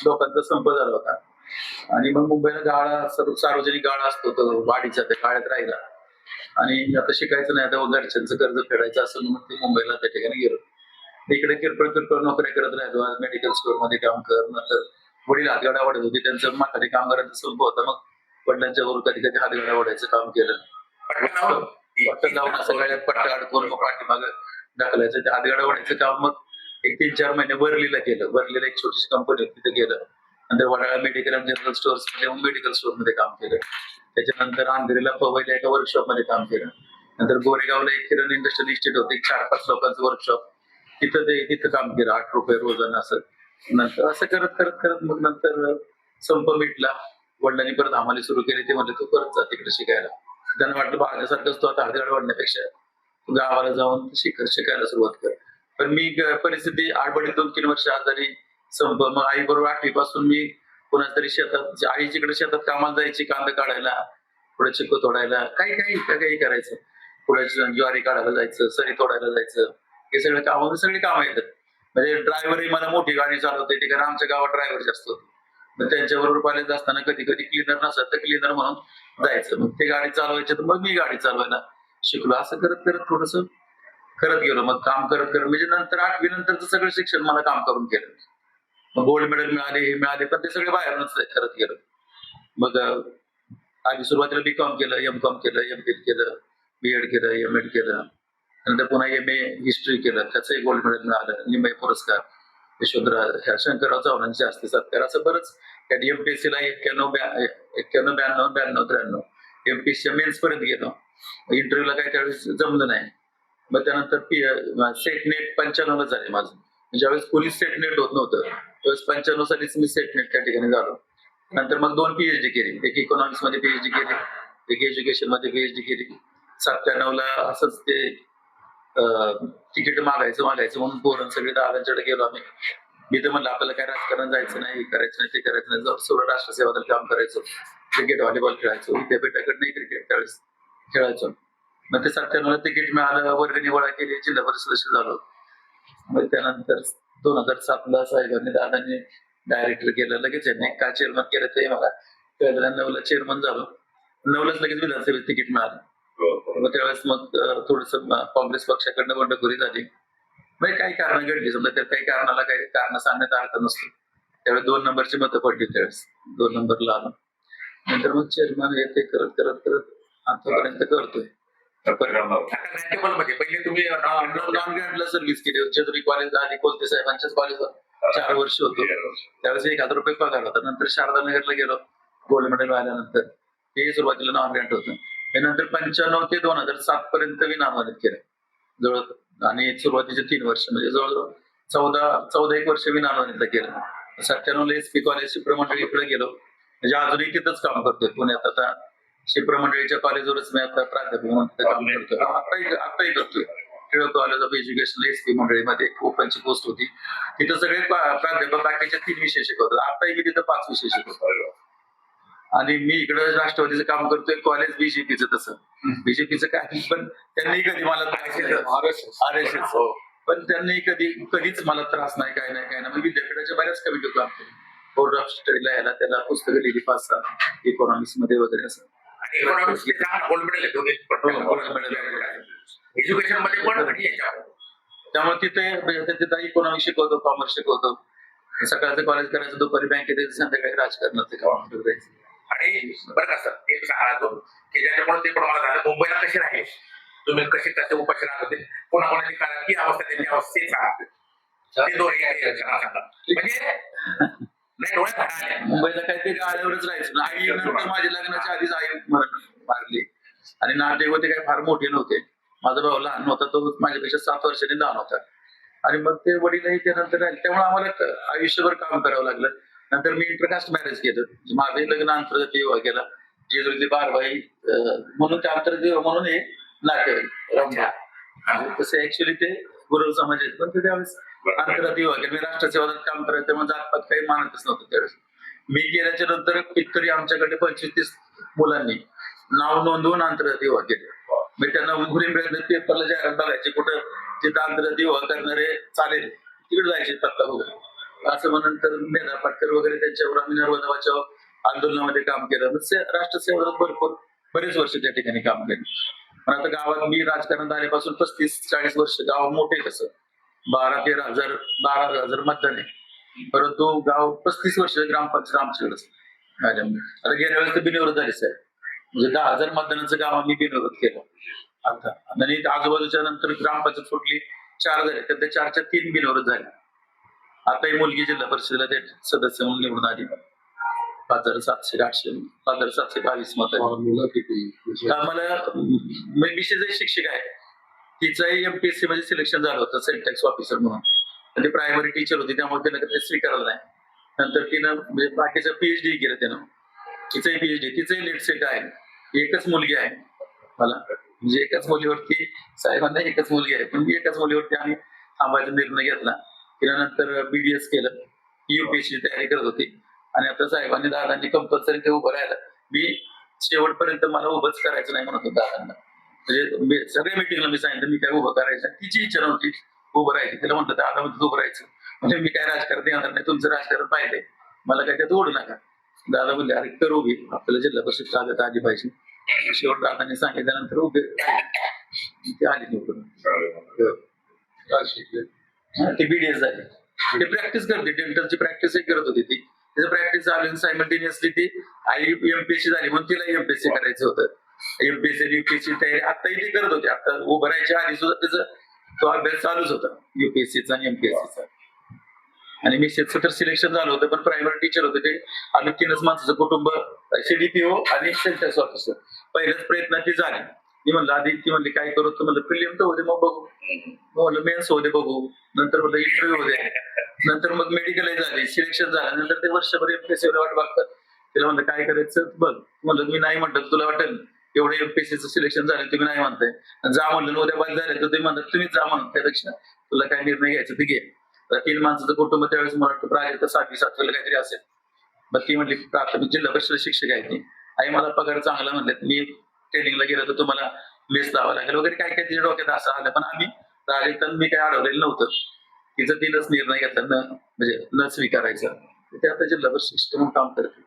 लोकांचा संप झाला होता. आणि मग मुंबईला गाळा सार्वजनिक गाळा असतो तो वाढीच्या त्या गाळ्यात राहिला. आणि आता शिकायचं नाही, आता घरच्यांचं कर्ज फेडायचं असं म्हणून ते मुंबईला त्या ठिकाणी गेलो. इकडे किरकोळ किरकोळ नोकऱ्या करत राहिलो. आज मेडिकल स्टोअर मध्ये काम कर, नंतर वडील हातगाडा वाढत होते, त्यांचं म्हातारी कामगारांचा संप होता. मग वडिलांच्या बरोबर कधी कधी हातगाडा वाढायचं काम केलं. पट्ट लावून असं गळ्यात पट्ट अडकून मग पाठीमागं ढकलायचं, ते हातगाडा वाढायचं काम. मग एक 3-4 महिने वरलीला केलं. वरलीला एक छोटीशी कंपनी होती, तिथे गेलं. नंतर Wadala medical and general stores मध्ये मेडिकल स्टोअर मध्ये काम केलं. त्याच्यानंतर अंधेरीला पवईला एका वर्कशॉप मध्ये काम केलं. नंतर गोरेगावला एक किरण इंडस्ट्रियल इन्स्टिट्यूट होते, 4-5 लोकांचं वर्कशॉप, तिथं काम केलं 8 रुपये रोजानं असं. नंतर असं करत करत करत मग नंतर संप मिटला. वडिलांनी परत आम्हाला सुरू केली. ते म्हणले तू परत जा तिकडे शिकायला. त्यांना वाटलं माझ्यासारखंच तू आता हातगाड वाढण्यापेक्षा गावाला जाऊन शिकायला सुरुवात कर. पण मी परिस्थिती आडबडीत 2-3 वर्ष आजारी, संप. मग आई बरोबर 8वी पासून मी कोणाच तरी शेतात, आईच्याकडे शेतात कामाला जायची, कांदा काढायला, पुढे चिक्कू तोडायला, काही करायचं. पुढे ज्वारी काढायला जायचं, सरी तोडायला जायचं. हे सगळे काम येतात. म्हणजे ड्रायव्हरही मला मोठी गाडी चालवता येते, कारण आमच्या गावात ड्रायव्हर जास्त होते. मग त्यांच्याबरोबर कॉलेज असताना कधी कधी क्लिनर नसत तर क्लिनर म्हणून जायचं. मग ते गाडी चालवायचे तर मग मी गाडी चालवायला शिकलो. असं करत करत थोडस करत गेलो. मग काम करत करत म्हणजे नंतर 8वी नंतरचं सगळं शिक्षण मला काम करून केलं. मग गोल्ड मेडल मिळाले, हे मिळाले, पण ते सगळे बाहेरूनच करत गेलो. मग आधी सुरुवातीला B.Com केलं, M.Com केलं, M.Phil केलं, B.Ed केलं, M.Ed केलं. नंतर पुन्हा M.A हिस्ट्री केलं, त्याचंही गोल्ड मेडल मिळालं. निंबाई पुरस्कार, यशवंतराव ह्या शंकरराव चव्हाणांचे जास्ती सत्कार, असं बरंच. त्यात MPSCला 91, 92, 93 MPSCच्या मेन्स पर्यंत गेलो. इंटरव्ह्यूला काही त्यावेळेस जमलं नाही. मग त्यानंतर सेट नेट 95 झाले माझं. ज्यावेळेस पोलीस सेट नेट होत नव्हतं त्यावेळेस 95 सालीच मी सेट नेट त्या ठिकाणी झालो. नंतर मग 2 PhD केली. एक इकॉनॉमिक्स मध्ये PhD केली, एक एज्युकेशन मध्ये PhD केली. 97ला असंच ते तिकीट मागायचं म्हणून पोरण सगळे दादांच्याकडे गेलो आम्ही. मी तर म्हणलं आपल्याला काय राजकारण जायचं नाही, करायचं नाही, ते करायचं नाही, सर्व राष्ट्रसेवा काम करायचं, क्रिकेट व्हॉलीबॉल खेळायचो. विद्यापीठाकडे नाही क्रिकेट त्यावेळेस खेळायचो. मग ते 97ला तिकीट मिळालं, वर्गणी गोळा केली, जिल्हा परिषद सदस्य झालो. मग त्यानंतर 2007ला साहेबांनी दादांनी डायरेक्टर केलं, लगेच का चेअरमन केलं ते मला कळलं. 9ला चेअरमन झालो. 9लाच लगेच विधानसभेत तिकीट मिळालं. मग त्यावेळेस मग थोडस काँग्रेस पक्षाकडनं बंडखोरी झाली. म्हणजे काही कारण घडली, समजा त्या काही कारणाला काही कारण सांगण्यात अर्थ नसतो. त्यावेळेस 2 नंबरची मतं पडली. त्यावेळेस 2 नंबरला आलो. नंतर मग चेअरमन हे ते करत करत करत आतापर्यंत करतोय. पहिले तुम्ही नॉन ग्रँडला सर्व्हिस केली. जेजुरी कॉलेज आधी कोलते साहेबांच्याच कॉलेजवर 4 वर्ष होतो. त्यावेळेस 1000 रुपये पगार होता. नंतर शारदा नगरला गेलो गोल्ड मेडल आल्यानंतर. ते सुरुवातीला नॉन ग्रँड होतं. त्यानंतर 95 ते 2007 पर्यंत मी नामांकित केलं जवळ. आणि सुरुवातीचे 3 वर्ष म्हणजे जवळजवळ 14 वर्ष मी नामांकित केलं. 97ला SP कॉलेज शिप्रमंडळीकडे गेलो. म्हणजे अजूनही तिथंच काम करतोय पुण्यात. आता शिप्रमंडळीच्या कॉलेजवरच मी आता प्राध्यापक म्हणून काम करतोय. आताही करतोय. Tilak college of education SP मंडळीमध्ये ओपनची पोस्ट होती. तिथं सगळे प्राध्यापक बाकीचे 3 विषय शिकवतात. आताही मी तिथं 5 विषय शिकवतो. आणि मी इकडे राष्ट्रवादीचं काम करतोय. कॉलेज BJPचं तसं. BJPचं काय, पण त्यांनी कधी मला RSS पण त्यांनी कधीच मला त्रास नाही, काय नाही. मी विद्यापीठाच्या बऱ्याच कमिटी काम केली. बोर्ड ऑफ स्टडीला यायला त्याला पुस्तकं लिहिली 5-6 इकॉनॉमिक्स मध्ये वगैरे असं. गोल्ड मेडल एज्युकेशन मध्ये पण. त्यामुळे तिथे इकॉनॉमिक्स शिकवतो, कॉमर्स शिकवतो. सकाळचं कॉलेज करायचं, दुपारी बँकेत यायचं, संध्याकाळी राजकारणाचं काम करायचं. आणि बरं का सर, ते सांगा की ज्याच्यामुळे ते पण मला झालं. मुंबईला कसे राहिले तुम्ही, कसे उपाशी राहत होते, कोणाकोणाची काळात की अवस्था, त्यांची अवस्था ते सांगा. ते म्हणजे नाही डोळ्यात मुंबईला काय ते गाड्यावरच राहायचं. आई नंतर माझ्या लग्नाच्या आधीच आई मरण मारली. आणि नाते होते काय फार मोठे नव्हते. माझा भाऊ लहान होता, तो माझ्यापेक्षा 7 वर्षांनी लहान होता. आणि मग ते वडीलही त्यानंतर राहिले. त्यामुळे आम्हाला आयुष्यभर काम करावं लागलं. नंतर मी इंटरकास्ट मॅरेज केलं. माझंही लग्न आंतरजातीय विवाह केला. जेजुरीतली बारबाई म्हणून ते आंतरजातीय म्हणून हे नातेवाईक. तसे ऍक्च्युली ते गुरव समाज आहेत, पण ते त्यावेळेस आंतरजातीय विवाह केला. मी राष्ट्रसेवादात काम करायचं, त्यामुळे जातपात काही मानतच नव्हतं त्यावेळेस. मी गेल्याच्या नंतर कितीतरी आमच्याकडे 25-30 मुलांनी नाव नोंदवून आंतरजातीय विवाह केले. मी त्यांना घुरी पेपरला जाहिरात बघायची, कुठं जिथं आंतरजातीय विवाह करणारे चालेल तिकडे जायचे पत्ता बघून. असं म्हणून मेधा पाटकर वगैरे त्यांच्यावर आम्ही नर्मदा बचाव आंदोलनामध्ये काम केलं. राष्ट्रसेवेत भरपूर बरेच वर्ष त्या ठिकाणी काम केलं. पण आता गावात मी राजकारणात आल्यापासून 35-40 वर्ष गाव मोठे कसं 12-13 हजार मतदान आहे, परंतु गाव 35 वर्ष ग्रामपंचायत आमच्याकडेच माझ्यामुळे. आता गेल्या वेळेस तर बिनविरोध झाले साहेब, म्हणजे 10,000 मतदानाचं गाव आम्ही बिनविरोध केलं. आता आणि आजूबाजूच्या नंतर ग्रामपंचायत फुटली 4 झाले, त्यातल्या 4च्या 3 बिनविरोध झाले. आता ही मुलगी जिल्हा परिषदेला ते सदस्य म्हणून निवडून आली 5,722 मत. मला विषय शिक्षक आहे, तिचंही एमपीएससी मध्ये सिलेक्शन झालं होतं सेंटॅक्स ऑफिसर म्हणून. ती प्रायमरी टीचर होती, त्यामुळे तिनं ते स्वीकारलं नाही. नंतर तिनं म्हणजे बाकीचं पीएचडी केलं त्यानं, तिचंही पीएचडी, तिचंही लेट सेट आहे. एकच मुलगी आहे मला, म्हणजे एकाच मुलीवरती साहेबांना एकच मुलगी आहे, पण एकाच मुलीवरती आम्ही थांबायचा निर्णय घेतला. तिला नंतर बीडीएस केलं, युपीएससी तयारी करत होती आणि आता साहेबांनी दादांनी कंपल्सरी ते उभं राहिलं. मी शेवटपर्यंत मला उभंच करायचं नाही म्हणत होतं दादांना, म्हणजे सगळ्या मिटिंगला मी सांगितलं मी काय उभं करायचं, तिची इच्छा नव्हती उभं राहायची. तिला म्हटलं दादा म्हणतो उभं राहायचं, म्हणजे मी काय राजकारण येणार नाही, तुमचं राजकारण पाहिजे, मला काय त्यात ओढू नका. दादा म्हणले अरे करू घे, आपल्याला जिल्हा परिषद कागद आली पाहिजे. शेवट दादांनी सांगितल्यानंतर उभे ते आले निवडून. ती बीडीएस झाली, ते प्रॅक्टिस करते, डेंटलची प्रॅक्टिसही करत होती ती. त्याचं प्रॅक्टिस चालू सायमल्टेनियसली ती आई एमपीएससी झाली म्हणून तिला एमपीएससी करायचं होतं. एमपीएससी युपीएससी तयारी आताही ती करत होती. आता उभं राहायच्या आधी सुद्धा त्याचा तो अभ्यास चालूच होता युपीएससीचा आणि एमपीएससीचा. आणि मी तर सिलेक्शन झालं होतं, पण प्रायमरी टीचर होते ते. आम्ही 3च माणसाचं कुटुंब, सीडीपीओ आणि सेंटर्स ऑफिसर. पहिल्याच प्रयत्नात ती झाली. मी म्हणलं आधी ती म्हणली काय करू, तर म्हणलं प्रिलिम तर होते मग बघू, म्हणलं मेन्स होते बघू, नंतर म्हणलं इंटरव्ह्यू होते, नंतर मग मेडिकलही झाले, सिलेक्शन झालं, नंतर ते वर्षभर एमपीएससीला वाट बघतात. तिला म्हणलं काय करायचं बघ, म्हणलं मी नाही म्हणतात तुला वाटेल एवढं एमपीएससीचं सिलेक्शन झालं तुम्ही नाही म्हणताय, जा म्हणलं उद्या बाद झाले तर तुम्ही म्हणतात तुम्ही जा म्हणत, त्यापेक्षा तुला काय निर्णय घ्यायचं ते घे. 3 माणसाचं कुटुंब त्यावेळेस मला वाटतं प्राजक्त 6वी-7वीला काहीतरी असेल. मग ती म्हणली प्राथमिक जिल्हा परिषद शिक्षक आहे ती, आई मला पगार चांगला म्हणले, मी ट्रेनिंगला गेलो तर तुम्हाला मेस लावा लागेल वगैरे काय काय तिच्या डोक्यात असं आलं. पण आम्ही राजस्थान मी काय अडवलेलं नव्हतं, तिचं तिनंच निर्णय घेतला म्हणजे न स्वीकारायचा. ते आता जिल्हा परिषद शिक्षक म्हणून काम करते.